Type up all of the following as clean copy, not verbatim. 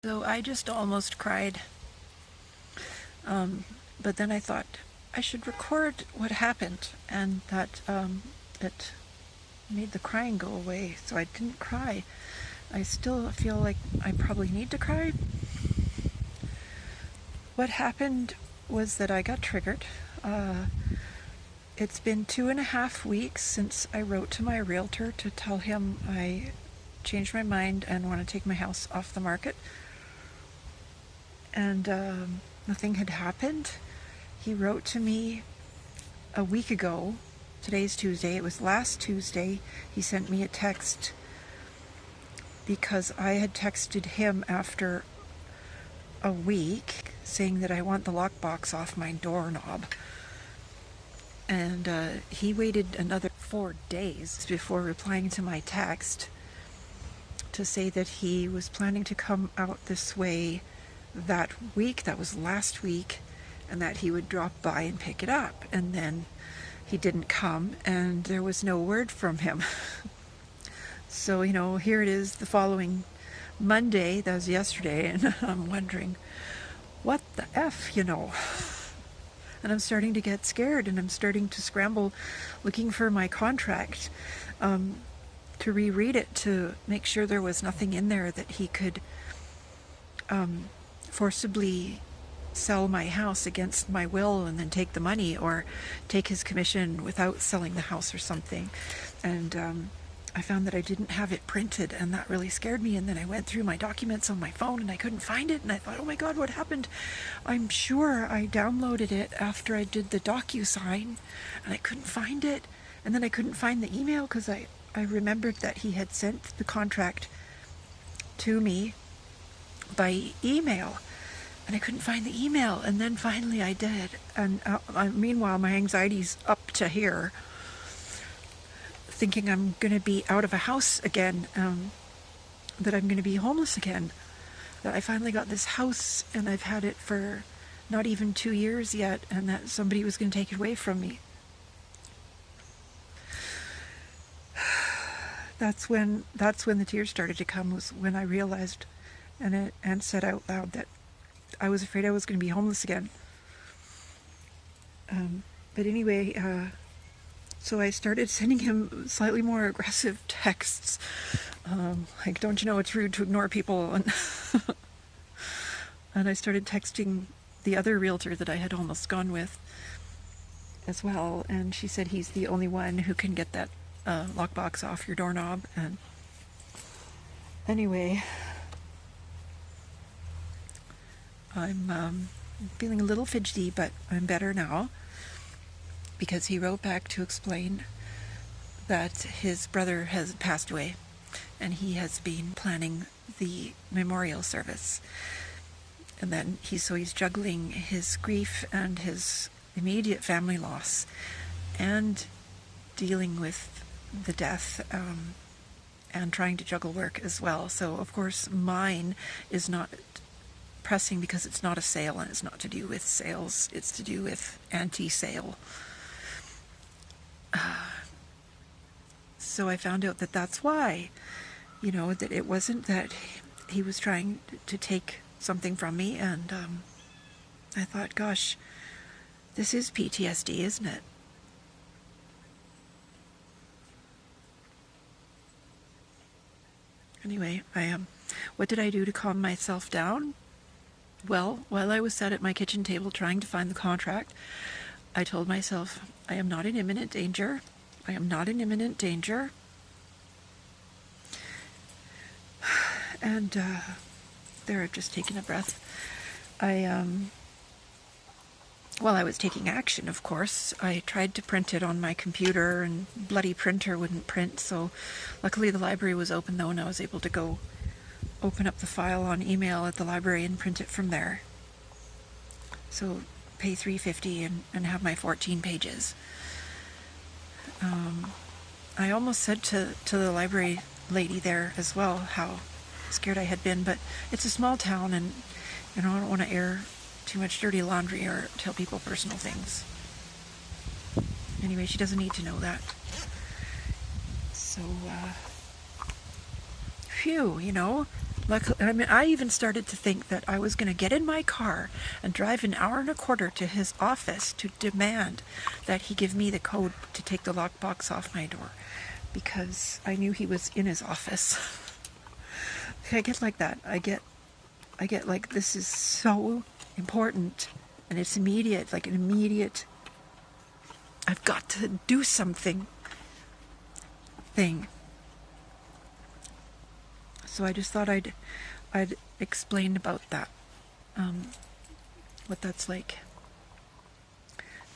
So I just almost cried. But then I thought I should record what happened, and that it made the crying go away, so I didn't cry. I still feel like I probably need to cry. What happened was that I got triggered. It's been 2.5 weeks since I wrote to my realtor to tell him I changed my mind and want to take my house off the market. And nothing had happened. He wrote to me a week ago. Today's Tuesday. It was last Tuesday. He sent me a text because I had texted him after a week saying that I want the lockbox off my doorknob. And he waited another 4 days before replying to my text to say that he was planning to come out this way that week. That was last week, and that he would drop by and pick it up. And then he didn't come, and there was no word from him. So, here it is the following Monday, that was yesterday, and I'm wondering, what the F, And I'm starting to get scared, and I'm starting to scramble looking for my contract to reread it to make sure there was nothing in there that he could forcibly sell my house against my will and then take the money, or take his commission without selling the house or something. And I found that I didn't have it printed, and that really scared me. And then I went through my documents on my phone and I couldn't find it, and I thought, oh my God, what happened? I'm sure I downloaded it after I did the DocuSign, and I couldn't find it. And then I couldn't find the email because I remembered that he had sent the contract to me by email, and I couldn't find the email. And then finally I did, and meanwhile my anxiety's up to here, thinking I'm going to be out of a house again, that I'm going to be homeless again, that I finally got this house and I've had it for not even 2 years yet, and that somebody was going to take it away from me. That's when the tears started to come, was when I realized and said out loud that I was afraid I was going to be homeless again. But anyway, so I started sending him slightly more aggressive texts, like, don't you know it's rude to ignore people? And I started texting the other realtor that I had almost gone with as well, and she said he's the only one who can get that lockbox off your doorknob. And anyway, I'm feeling a little fidgety, but I'm better now, because he wrote back to explain that his brother has passed away, and he has been planning the memorial service. And then he's juggling his grief and his immediate family loss, and dealing with the death, and trying to juggle work as well. So of course mine is not pressing, because it's not a sale, and it's not to do with sales, it's to do with anti-sale. So I found out that that's why, that it wasn't that he was trying to take something from me. And I thought, gosh, this is PTSD, isn't it? Anyway, what did I do to calm myself down? Well, while I was sat at my kitchen table trying to find the contract, I told myself, I am not in imminent danger. I am not in imminent danger. And there, I've just taken a breath. While I was taking action, of course, I tried to print it on my computer, and bloody printer wouldn't print. So luckily the library was open though, and I was able to go open up the file on email at the library and print it from there. So pay $3.50 and have my 14 pages. I almost said to the library lady there as well how scared I had been, but it's a small town, and I don't want to air too much dirty laundry or tell people personal things. Anyway, she doesn't need to know that. So, phew, Luckily, I mean, I even started to think that I was going to get in my car and drive an hour and a quarter to his office to demand that he give me the code to take the lockbox off my door, because I knew he was in his office. I get like that. I get like, this is so important, and it's immediate, like an immediate, I've got to do something thing. So I just thought I'd explain about that, what that's like.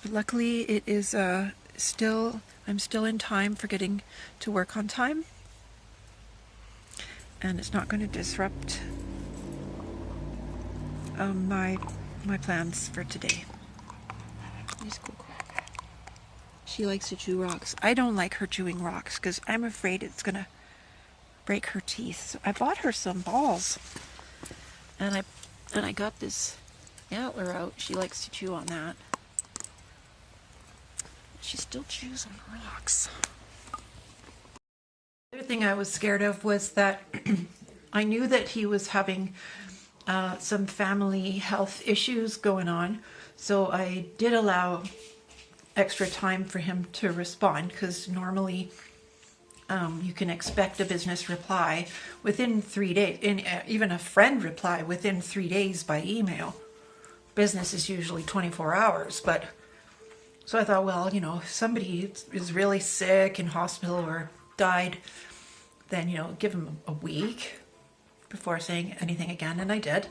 But luckily, it is I'm still in time for getting to work on time, and it's not going to disrupt my plans for today. She's cool. She likes to chew rocks. I don't like her chewing rocks because I'm afraid it's gonna break her teeth. So I bought her some balls, and I got this antler out. She likes to chew on that. She still chews on rocks. The other thing I was scared of was that I knew that he was having some family health issues going on, so I did allow extra time for him to respond, because normally you can expect a business reply within 3 days, and even a friend reply within 3 days by email. Business is usually 24 hours, but so I thought, well, you know, if somebody is really sick in hospital or died, then, you know, give him a week before saying anything again, and I did.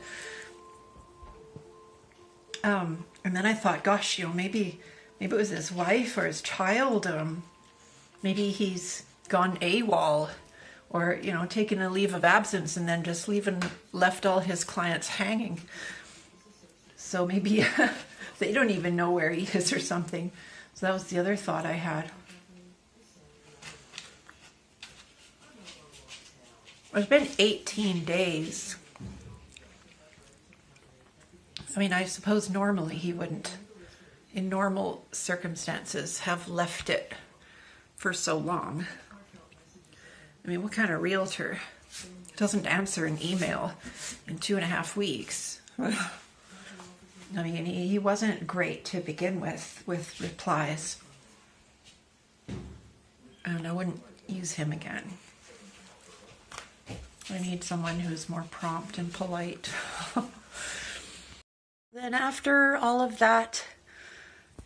And then I thought, gosh, you know, maybe it was his wife or his child. Maybe he's gone AWOL, or, you know, taken a leave of absence and then just left all his clients hanging. So maybe they don't even know where he is or something. So that was the other thought I had. It's been 18 days. I mean, I suppose normally he wouldn't, in normal circumstances, have left it for so long. I mean, what kind of realtor doesn't answer an email in 2.5 weeks? I mean, he wasn't great to begin with replies. And I wouldn't use him again. I need someone who's more prompt and polite. Then after all of that,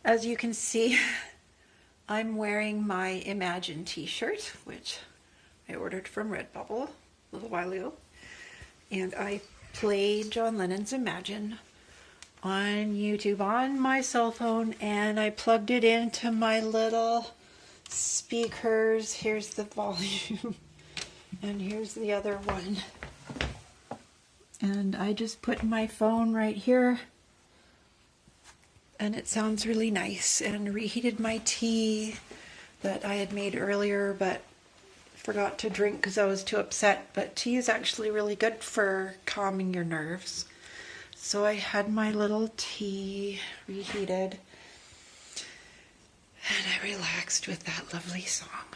as you can see, I'm wearing my Imagine t-shirt, which I ordered from Redbubble a little while ago. And I played John Lennon's Imagine on YouTube on my cell phone, and I plugged it into my little speakers. Here's the volume, and here's the other one. And I just put my phone right here, and it sounds really nice, and reheated my tea that I had made earlier but forgot to drink because I was too upset. But tea is actually really good for calming your nerves. So I had my little tea reheated, and I relaxed with that lovely song.